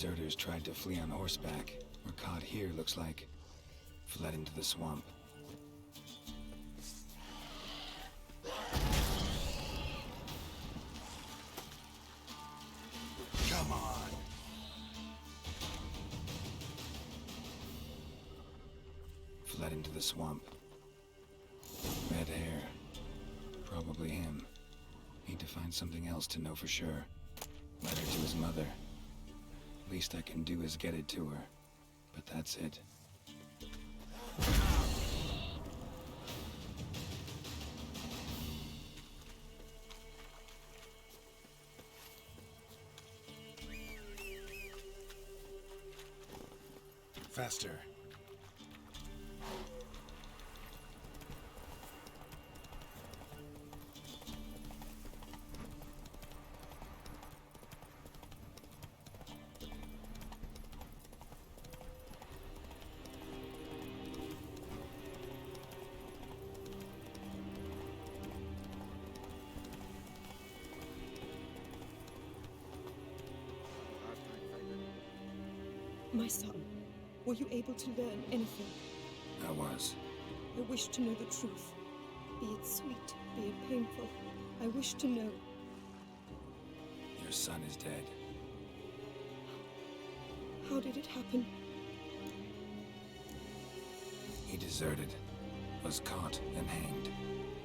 deserters tried to flee on horseback, were caught here, looks like. Fled into the swamp. Come on! Fled into the swamp. Red hair. Probably him. Need to find something else to know for sure. Letter to his mother. Least I can do is get it to her. But that's it. Faster. My son, were you able to learn anything? I was. I wish to know the truth. Be it sweet, be it painful. I wish to know. Your son is dead. How did it happen? He deserted. Was caught and hanged.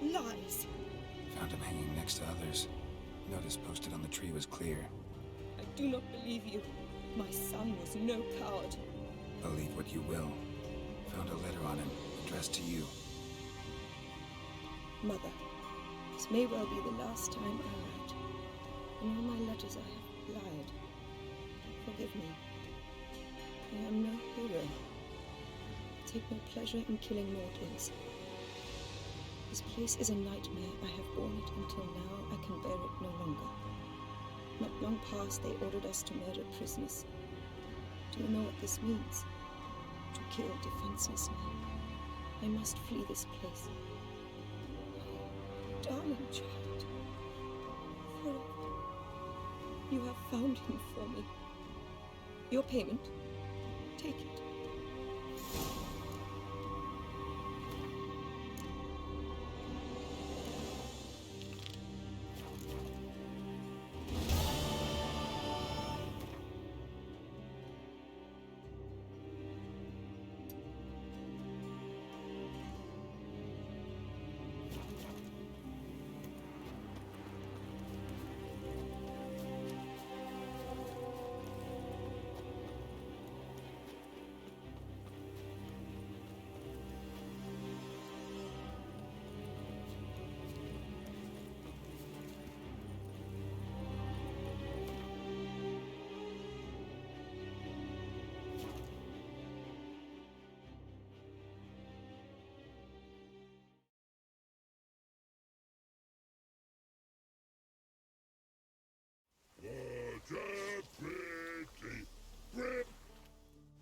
Lies! Found him hanging next to others. Notice posted on the tree was clear. I do not believe you. My son was no coward. Believe what you will. Found a letter on him, addressed to you. Mother, this may well be the last time I write. In all my letters I have lied. Forgive me. I am no hero. I take no pleasure in killing mortals. This place is a nightmare. I have borne it until now. I can bear it no longer. Not long past, they ordered us to murder prisoners. Do you know what this means? To kill defenseless men. I must flee this place. Oh, darling child. Forever. You have found him for me. Your payment. Take it.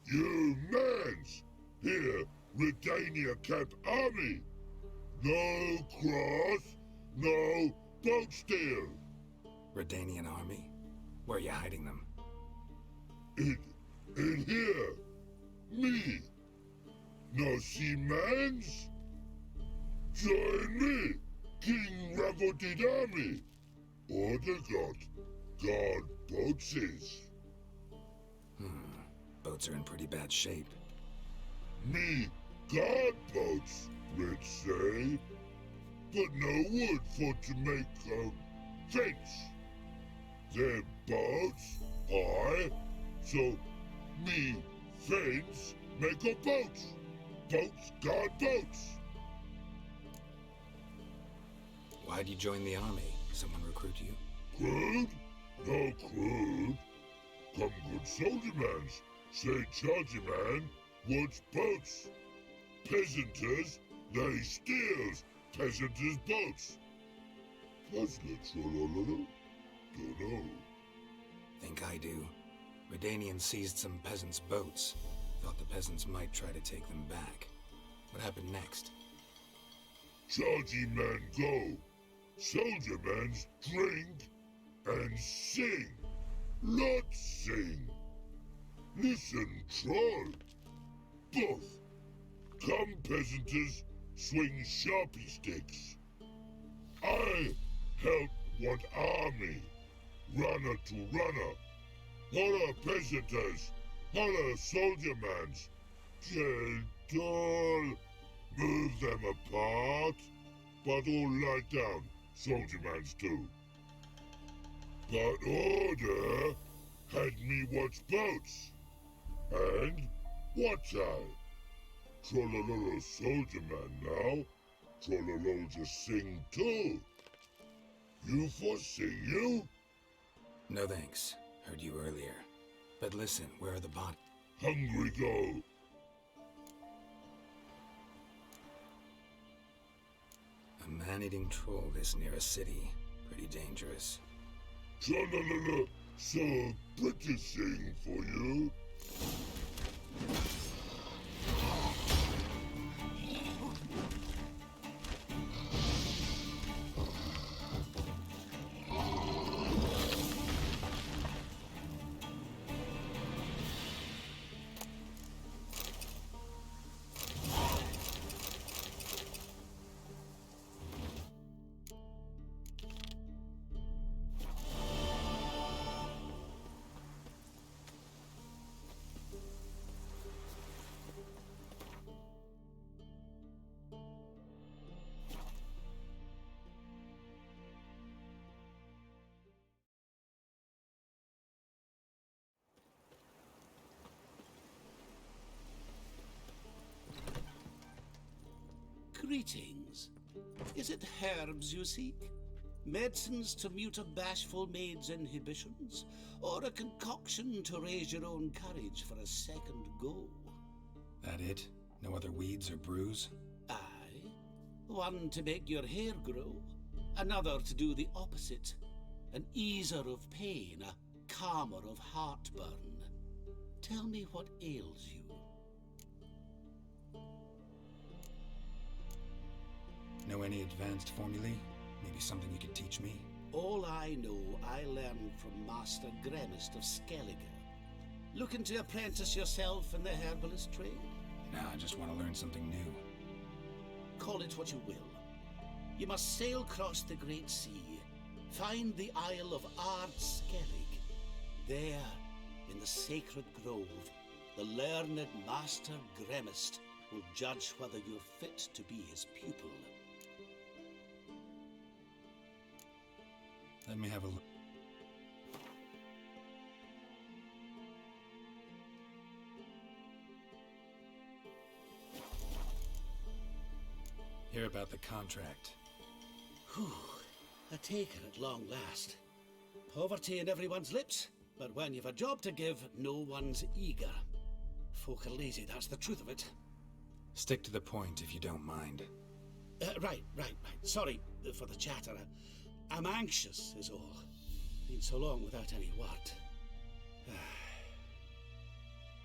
You mans! Here, Redania Camp Army! No cross, no boat steal! Redanian army? Where are you hiding them? In here! Me! No see mans? Join me, King Ravodid Army! Order guard boatses. Boats are in pretty bad shape. Me guard boats, let's say. But no wood for to make a fence. Them boats, so me fence make a boat. Boats guard boats. Why'd you join the army? Someone recruit you? Crude? No crude. Come good soldier mans. Say chargy man wants boats. Peasanters, they steals peasanters' boats. That's literal, dunno. Think I do. Redanians seized some peasants' boats. Thought the peasants might try to take them back. What happened next? Chargy man go. Soldier mans drink and sing. Lots sing. Listen, troll. Both. Come, peasanters, swing sharpie sticks. I help one army, runner to runner. Holla, peasanters, holla, soldiermans. Gentle. Move them apart, but all lie down, soldiermans too. But order had me watch boats. And watch I. Trollololo soldier man now. Trollolol just sing too. You foresee you? No thanks. Heard you earlier. But listen, where are the bodies? Hungry go. A man-eating troll this near a city. Pretty dangerous. Trollololo, so British sing for you. Greetings. Is it herbs you seek? Medicines to mute a bashful maid's inhibitions? Or a concoction to raise your own courage for a second go? That it? No other weeds or brews? Aye. One to make your hair grow, another to do the opposite. An easer of pain, a calmer of heartburn. Tell me what ails you. Know any advanced formulae? Maybe something you could teach me? All I know, I learned from Master Gremist of Skellige. Looking to apprentice yourself in the herbalist trade? Nah, I just want to learn something new. Call it what you will. You must sail across the great sea, find the Isle of Ard Skellig. There, in the sacred grove, the learned Master Gremist will judge whether you're fit to be his pupil. Let me have a look. Hear about the contract. Whew, a taker at long last. Poverty in everyone's lips, but when you've a job to give, no one's eager. Folk are lazy, that's the truth of it. Stick to the point if you don't mind. Right. Sorry for the chatter. I'm anxious, is all. Been so long without any word.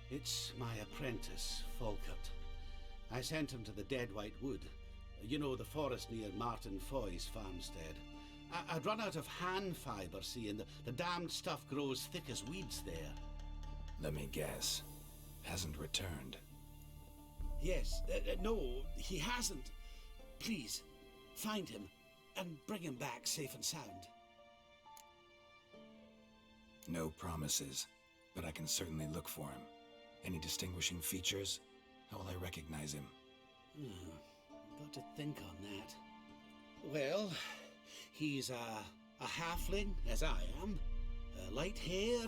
It's my apprentice, Falkert. I sent him to the Dead White Wood. You know, the forest near Martin Foy's farmstead. I'd run out of hand fibre, see, and the damned stuff grows thick as weeds there. Let me guess. Hasn't returned. Yes, no, he hasn't. Please, find him and bring him back safe and sound. No promises, but I can certainly look for him. Any distinguishing features? How will I recognize him? Got to think on that. Well, he's a halfling, as I am. Light hair.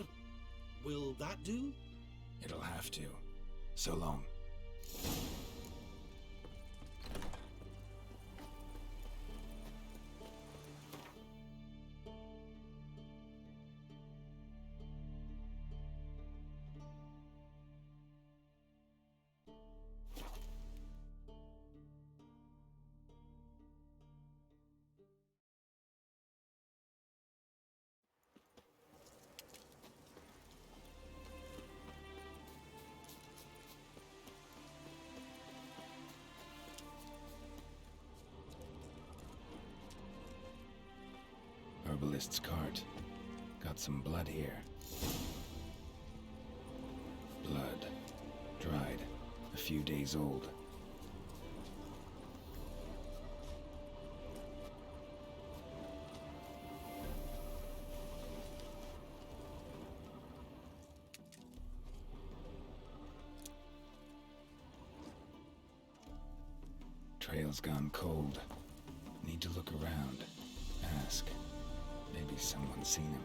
Will that do? It'll have to. So long. Herbalist's cart. Got some blood here. few days old. Trail's gone cold. Need to look around. Ask. Maybe someone's seen him.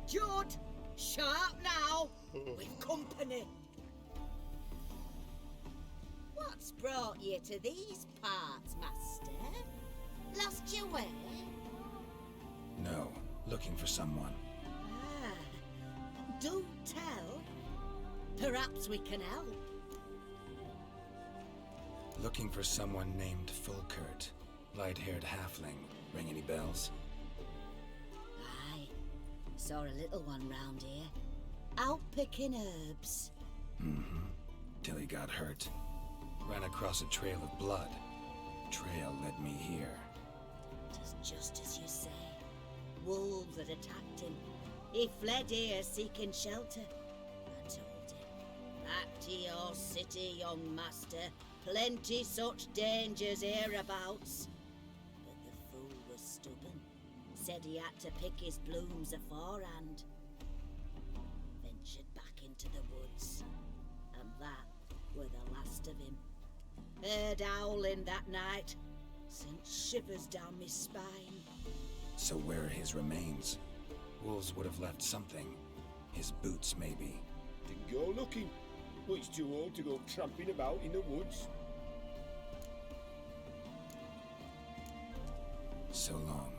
Judd! Sharp now! We've company! What's brought you to these parts, master? Lost your way? No, looking for someone. Ah, do tell. Perhaps we can help. Looking for someone named Fulkert. Light-haired halfling. Ring any bells? Aye, saw a little one round here. Out picking herbs. Mm-hmm. Till he got hurt. Ran across a trail of blood. Trail led me here. Tis just as you say. Wolves had attacked him. He fled here seeking shelter. I told him, back to your city, young master. Plenty such dangers hereabouts. But the fool was stubborn. Said he had to pick his blooms aforehand. Ventured back into the woods. And that were the last of him. Heard howling that night. Sent shivers down my spine. So where are his remains? Wolves would have left something. His boots, maybe. Didn't go looking. But he's too old to go tramping about in the woods. So long.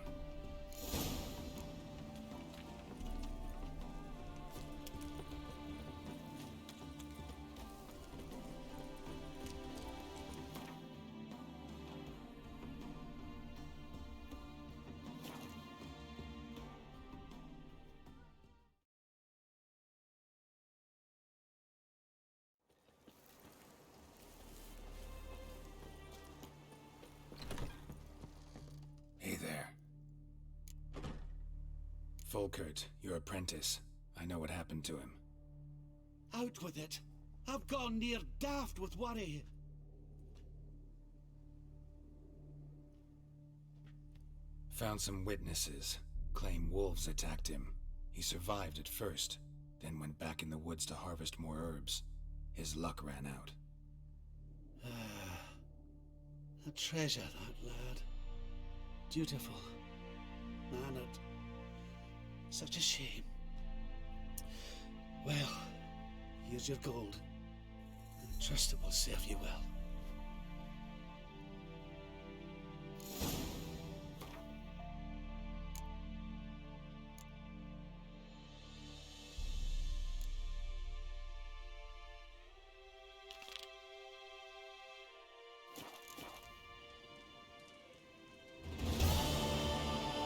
Hey there. Fulkert, your apprentice. I know what happened to him. Out with it. I've gone near daft with worry. Found some witnesses. Claim wolves attacked him. He survived at first, then went back in the woods to harvest more herbs. His luck ran out. A treasure, that lad. Dutiful. Mannered. Such a shame. Well, here's your gold. I trust it will serve you well.